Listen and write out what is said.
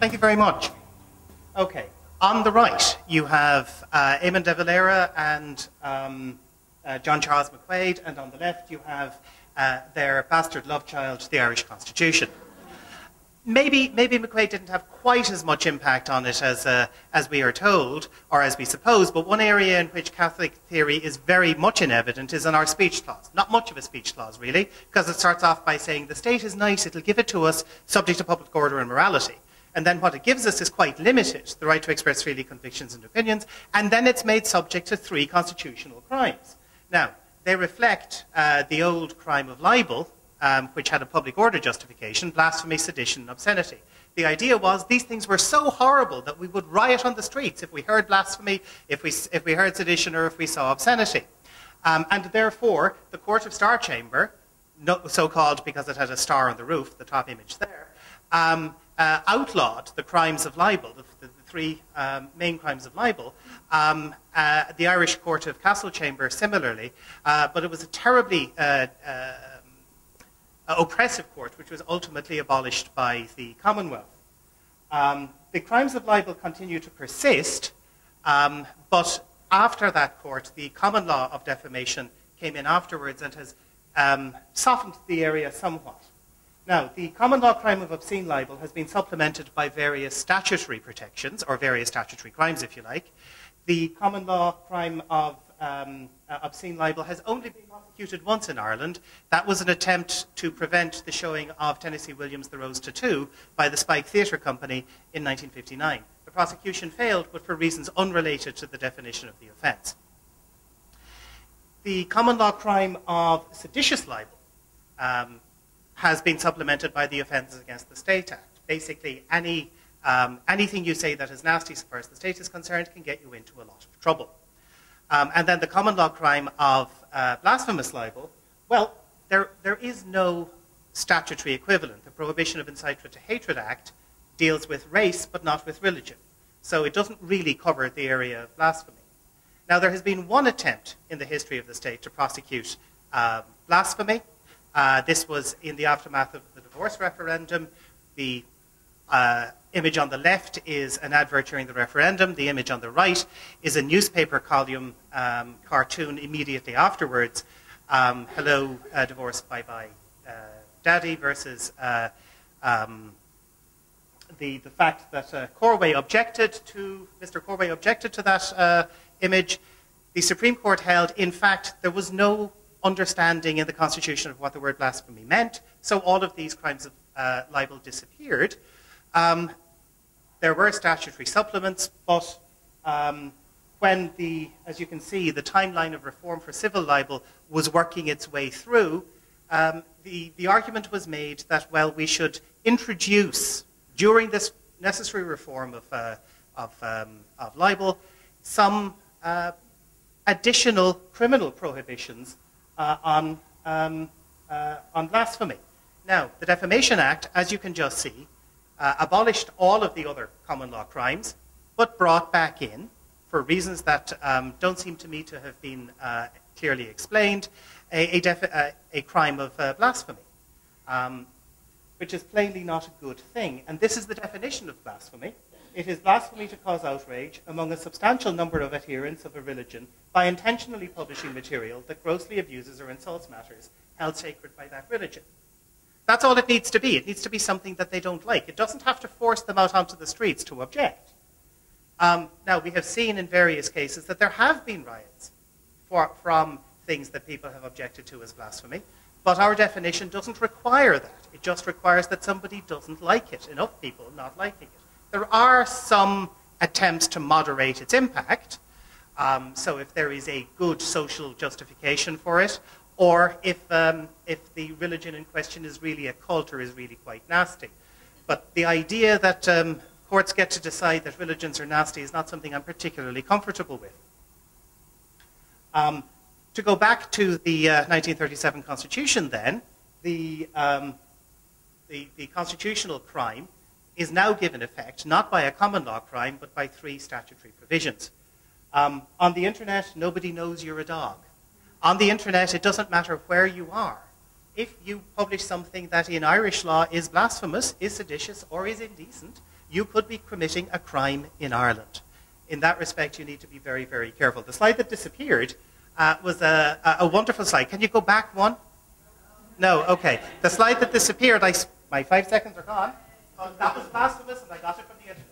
Thank you very much. Okay, on the right, you have Eamon de Valera and John Charles McQuaid, and on the left, you have their bastard love child, the Irish Constitution. Maybe McQuaid didn't have quite as much impact on it as we are told, or as we suppose, but one area in which Catholic theory is very much in evidence is in our speech clause. Not much of a speech clause, really, because it starts off by saying the state is nice, it'll give it to us, subject to public order and morality. And then what it gives us is quite limited, the right to express freely convictions and opinions, and then it's made subject to 3 constitutional crimes. Now, they reflect the old crime of libel, which had a public order justification, blasphemy, sedition, and obscenity. The idea was these things were so horrible that we would riot on the streets if we heard blasphemy, if we heard sedition, or if we saw obscenity. And therefore, the Court of Star Chamber, so-called because it had a star on the roof, the top image there, outlawed the crimes of libel, the 3 main crimes of libel. The Irish Court of Castle Chamber similarly, but it was a terribly oppressive court, which was ultimately abolished by the Commonwealth. The crimes of libel continue to persist, but after that court, the common law of defamation came in afterwards and has softened the area somewhat. Now, the common law crime of obscene libel has been supplemented by various statutory protections, or various statutory crimes, if you like. The common law crime of obscene libel has only been prosecuted once in Ireland. That was an attempt to prevent the showing of Tennessee Williams' The Rose Tattoo by the Spike Theatre Company in 1959. The prosecution failed, but for reasons unrelated to the definition of the offence. The common law crime of seditious libel has been supplemented by the Offences Against the State Act. Basically, anything you say that is nasty as far as the state is concerned can get you into a lot of trouble. And then the common law crime of blasphemous libel, well, there is no statutory equivalent. The Prohibition of Incitement to Hatred Act deals with race, but not with religion. So it doesn't really cover the area of blasphemy. Now, there has been one attempt in the history of the state to prosecute blasphemy. This was in the aftermath of the divorce referendum. The image on the left is an advert during the referendum. The image on the right is a newspaper column cartoon immediately afterwards. Hello, divorce, bye-bye, daddy, versus the fact that Corway objected to, Mr. Corway objected to that image. The Supreme Court held, in fact, there was no understanding in the Constitution of what the word blasphemy meant, so all of these crimes of libel disappeared. There were statutory supplements, but when as you can see, the timeline of reform for civil libel was working its way through, the argument was made that, well, we should introduce, during this necessary reform of libel, some additional criminal prohibitions on blasphemy. Now, the Defamation Act, as you can just see, abolished all of the other common law crimes, but brought back in, for reasons that don't seem to me to have been clearly explained, a crime of blasphemy, which is plainly not a good thing. And this is the definition of blasphemy. It is blasphemy to cause outrage among a substantial number of adherents of a religion by intentionally publishing material that grossly abuses or insults matters held sacred by that religion. That's all it needs to be. It needs to be something that they don't like. It doesn't have to force them out onto the streets to object. Now, we have seen in various cases that there have been riots from things that people have objected to as blasphemy, but our definition doesn't require that. It just requires that somebody doesn't like it, enough people not liking it. There are some attempts to moderate its impact, so if there is a good social justification for it, or if the religion in question is really a cult or is really quite nasty. But the idea that courts get to decide that religions are nasty is not something I'm particularly comfortable with. To go back to the 1937 Constitution then, the constitutional crime is now given effect not by a common law crime, but by 3 statutory provisions. On the internet, nobody knows you're a dog. On the internet, it doesn't matter where you are. If you publish something that in Irish law is blasphemous, is seditious, or is indecent, you could be committing a crime in Ireland. In that respect, you need to be very, very careful. The slide that disappeared was a wonderful slide. Can you go back one? No, okay. The slide that disappeared, my 5 seconds are gone. That was blasphemous, and I got it from the internet.